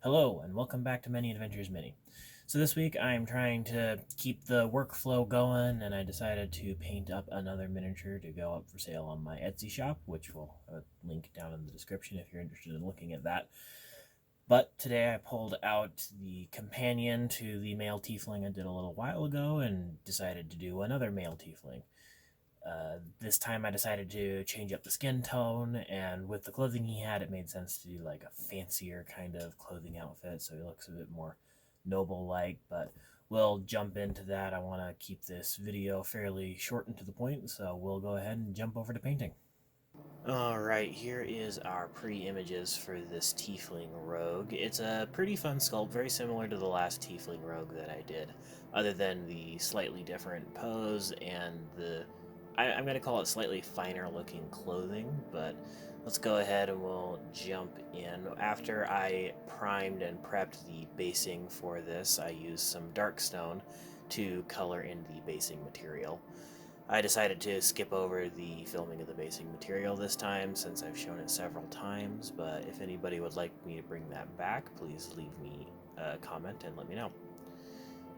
Hello, and welcome back to Many Adventures Mini. So this week I'm trying to keep the workflow going, and I decided to paint up another miniature to go up for sale on my Etsy shop, which will link down in the description if you're interested in looking at that. But today I pulled out the companion to the male tiefling I did a little while ago and decided to do another male tiefling. This time I decided to change up the skin tone, and with the clothing he had, it made sense to do like a fancier kind of clothing outfit so he looks a bit more noble-like, but we'll jump into that. I want to keep this video fairly short and to the point, so we'll go ahead and jump over to painting. Alright, here is our pre-images for this Tiefling Rogue. It's a pretty fun sculpt, very similar to the last Tiefling Rogue that I did, other than the slightly different pose and I'm going to call it slightly finer looking clothing, but let's go ahead and we'll jump in. After I primed and prepped the basing for this, I used some dark stone to color in the basing material. I decided to skip over the filming of the basing material this time since I've shown it several times, but if anybody would like me to bring that back, please leave me a comment and let me know.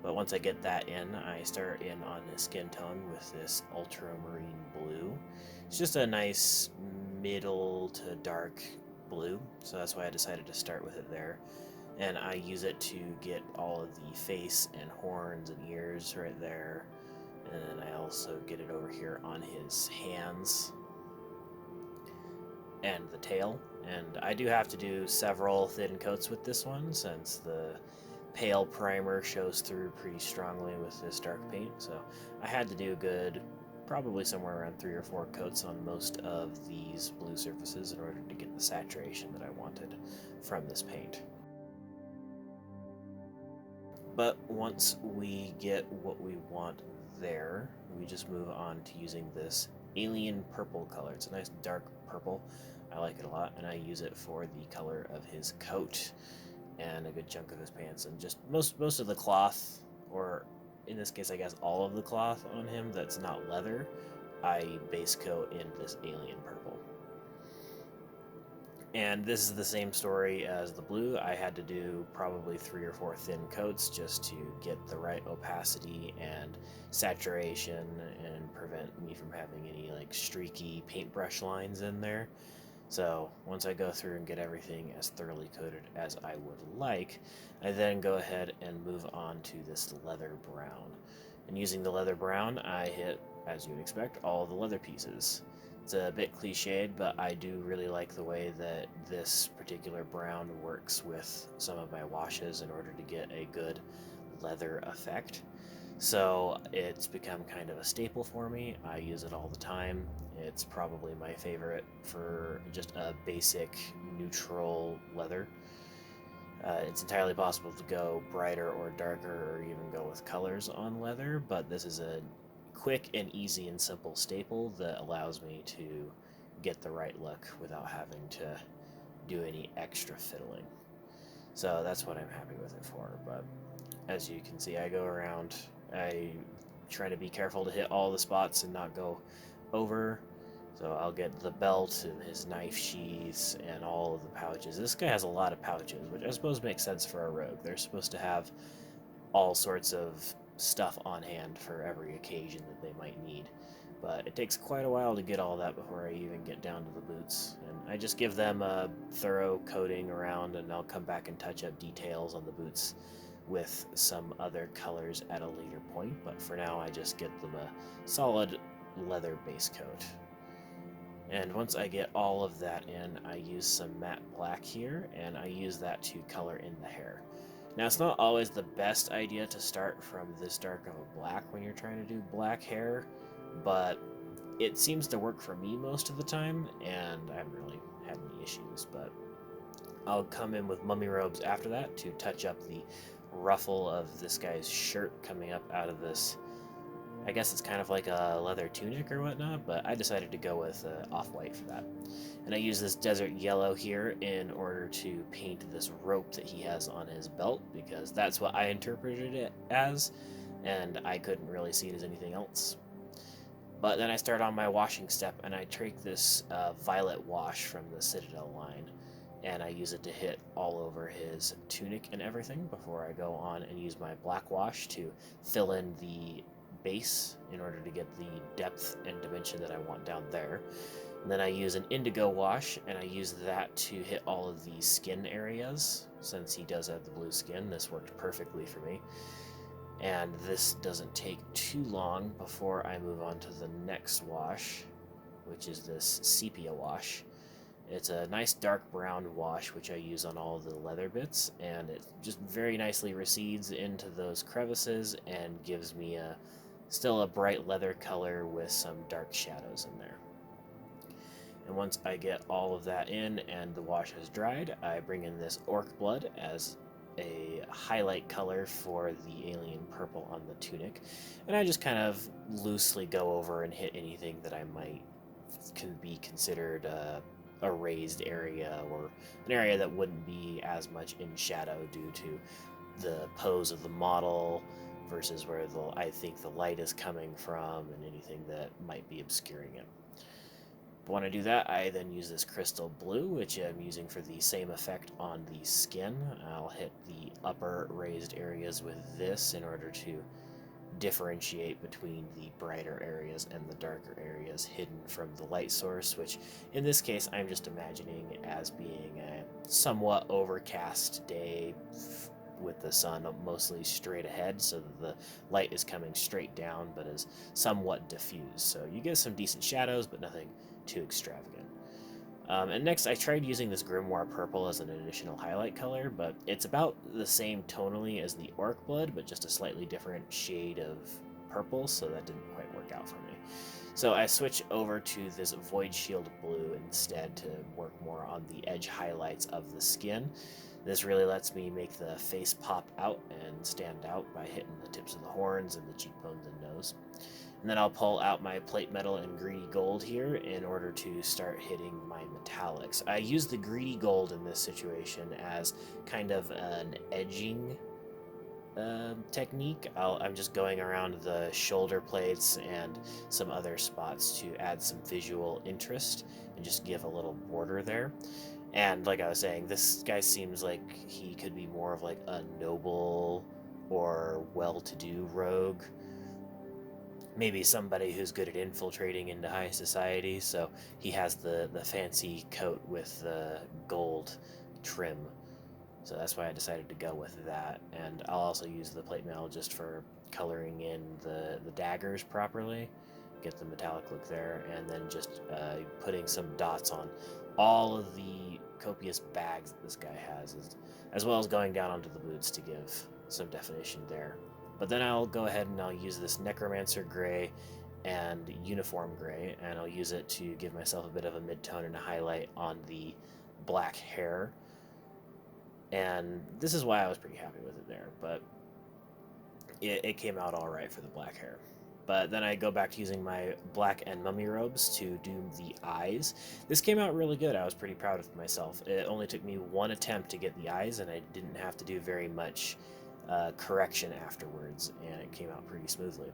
But once I get that in, I start in on the skin tone with this ultramarine blue. It's just a nice middle to dark blue, so that's why I decided to start with it there. And I use it to get all of the face and horns and ears right there. And then I also get it over here on his hands and the tail. And I do have to do several thin coats with this one since the pale primer shows through pretty strongly with this dark paint, so I had to do good, probably somewhere around 3 or 4 coats on most of these blue surfaces in order to get the saturation that I wanted from this paint. But once we get what we want there, we just move on to using this alien purple color. It's a nice dark purple. I like it a lot, and I use it for the color of his coat and a good chunk of his pants, and just most of the cloth, or in this case I guess all of the cloth on him that's not leather, I base coat in this alien purple. And this is the same story as the blue. I had to do probably 3 or 4 thin coats just to get the right opacity and saturation and prevent me from having any like streaky paintbrush lines in there. So once I go through and get everything as thoroughly coated as I would like, I then go ahead and move on to this leather brown. And using the leather brown, I hit, as you would expect, all the leather pieces. It's a bit cliched, but I do really like the way that this particular brown works with some of my washes in order to get a good leather effect. So it's become kind of a staple for me. I use it all the time. It's probably my favorite for just a basic neutral leather. It's entirely possible to go brighter or darker or even go with colors on leather, but this is a quick and easy and simple staple that allows me to get the right look without having to do any extra fiddling. So that's what I'm happy with it for. But as you can see, I go around, I try to be careful to hit all the spots and not go over. So I'll get the belt and his knife sheaths and all of the pouches. This guy has a lot of pouches, which I suppose makes sense for a rogue. They're supposed to have all sorts of stuff on hand for every occasion that they might need. But it takes quite a while to get all that before I even get down to the boots. And I just give them a thorough coating around, and I'll come back and touch up details on the boots with some other colors at a later point. But for now, I just get them a solid leather base coat. And once I get all of that in, I use some matte black here, and I use that to color in the hair. Now, it's not always the best idea to start from this dark of a black when you're trying to do black hair, but it seems to work for me most of the time, and I haven't really had any issues. But I'll come in with mummy robes after that to touch up the ruffle of this guy's shirt coming up out of this. I guess it's kind of like a leather tunic or whatnot, but I decided to go with off-white for that. And I use this desert yellow here in order to paint this rope that he has on his belt, because that's what I interpreted it as, and I couldn't really see it as anything else. But then I start on my washing step, and I take this violet wash from the Citadel line, and I use it to hit all over his tunic and everything before I go on and use my black wash to fill in the base in order to get the depth and dimension that I want down there. And then I use an indigo wash, and I use that to hit all of the skin areas. Since he does have the blue skin, this worked perfectly for me. And this doesn't take too long before I move on to the next wash, which is this sepia wash. It's a nice dark brown wash which I use on all the leather bits, and it just very nicely recedes into those crevices and gives me still a bright leather color with some dark shadows in there. And once I get all of that in and the wash has dried, I bring in this orc blood as a highlight color for the alien purple on the tunic, and I just kind of loosely go over and hit anything that I might could be considered a raised area, or an area that wouldn't be as much in shadow due to the pose of the model versus where I think the light is coming from and anything that might be obscuring it. But when I do that, I then use this crystal blue, which I'm using for the same effect on the skin. I'll hit the upper raised areas with this in order to differentiate between the brighter areas and the darker areas hidden from the light source, which in this case I'm just imagining as being a somewhat overcast day with the sun mostly straight ahead, so that the light is coming straight down but is somewhat diffused. So you get some decent shadows, but nothing too extravagant. And next, I tried using this Grimoire Purple as an additional highlight color, but it's about the same tonally as the Orc Blood, but just a slightly different shade of purple, so that didn't quite work out for me. So I switch over to this Void Shield Blue instead to work more on the edge highlights of the skin. This really lets me make the face pop out and stand out by hitting the tips of the horns and the cheekbones and nose. And then I'll pull out my plate metal and greedy gold here in order to start hitting my metallics. I use the greedy gold in this situation as kind of an edging technique. I'm just going around the shoulder plates and some other spots to add some visual interest and just give a little border there. And like I was saying, this guy seems like he could be more of like a noble or well-to-do rogue. Maybe somebody who's good at infiltrating into high society, so he has the fancy coat with the gold trim. So that's why I decided to go with that. And I'll also use the plate mail just for coloring in the daggers properly, get the metallic look there, and then just putting some dots on all of the copious bags that this guy has, as well as going down onto the boots to give some definition there. But then I'll go ahead and I'll use this Necromancer Gray and Uniform Gray, and I'll use it to give myself a bit of a mid-tone and a highlight on the black hair. And this is why I was pretty happy with it there, but it came out all right for the black hair. But then I go back to using my black and mummy robes to do the eyes. This came out really good. I was pretty proud of myself. It only took me one attempt to get the eyes, and I didn't have to do very much correction afterwards, and it came out pretty smoothly.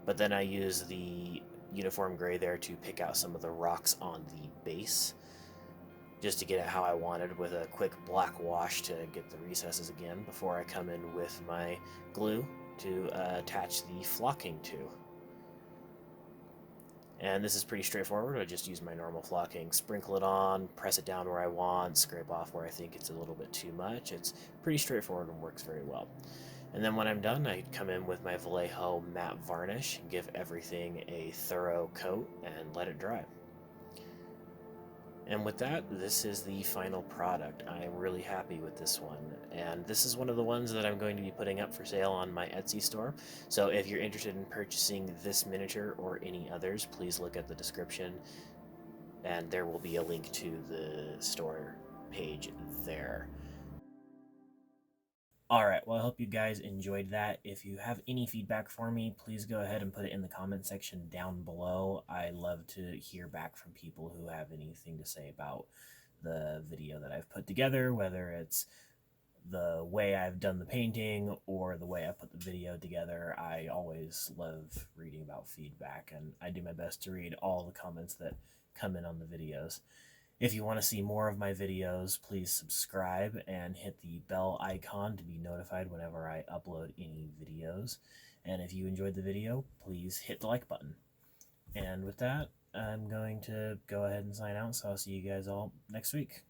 But then I use the Uniform Gray there to pick out some of the rocks on the base, just to get it how I wanted, with a quick black wash to get the recesses again before I come in with my glue to attach the flocking to. And this is pretty straightforward. I just use my normal flocking, sprinkle it on, press it down where I want, scrape off where I think it's a little bit too much. It's pretty straightforward and works very well. And then when I'm done, I come in with my Vallejo matte varnish, give everything a thorough coat, and let it dry. And with that, this is the final product. I'm really happy with this one, and this is one of the ones that I'm going to be putting up for sale on my Etsy store. So if you're interested in purchasing this miniature or any others, please look at the description, and there will be a link to the store page there. Alright, well, I hope you guys enjoyed that. If you have any feedback for me, please go ahead and put it in the comment section down below. I love to hear back from people who have anything to say about the video that I've put together, whether it's the way I've done the painting or the way I put the video together. I always love reading about feedback, and I do my best to read all the comments that come in on the videos. If you want to see more of my videos, please subscribe and hit the bell icon to be notified whenever I upload any videos. And if you enjoyed the video, please hit the like button. And with that, I'm going to go ahead and sign out, so I'll see you guys all next week.